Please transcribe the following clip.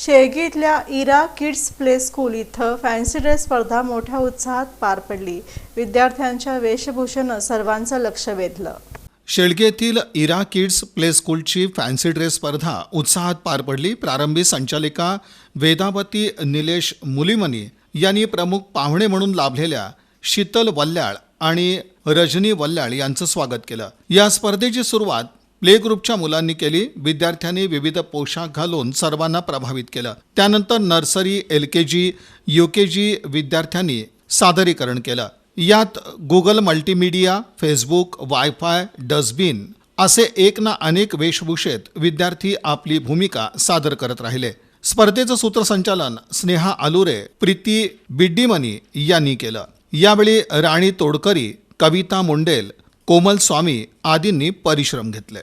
शेळगीतल्या इरा kids play school इथं fancy dress स्पर्धा मोठ्या उत्साहात पार पडली। विद्यार्थ्यांच्या वेशभूषेनं सर्वांचं लक्ष वेधलं। शेळगेतील इरा किड्स प्ले स्कूलची फॅन्सी ड्रेस स्पर्धा उत्साहात पार पडली। प्रारंभी संचालिका वेदावती निलेश मुलिमनी यांनी प्रमुख पाहुणे म्हणून लाभलेल्या शीतल वल्ल्याळ आणि रजनी वल्ल्याळ यांचं स्वागत केलं। या स्पर्धेची सुरुवात प्ले ग्रुपच्या मुलांनी केली। विद्यार्थ्यांनी विविध पोशाख घालून सर्वांना प्रभावित केलं। त्यानंतर नर्सरी, LKG, UKG विद्यार्थ्यांनी सादरीकरण केलं। यात Google multimedia, Facebook, wifi, dustbin असे एक ना अनेक वेशभूषेत विद्यार्थी आपली भूमिका सादर करत राहिले। स्पर्धेचं सूत्रसंचालन स्नेहा आलुरे, प्रीती बिड्डीमनी यांनी केलं। यावेळी राणी तोडकरी, कविता मुंडेल, कोमल स्वामी आदींनी परिश्रम घेतले।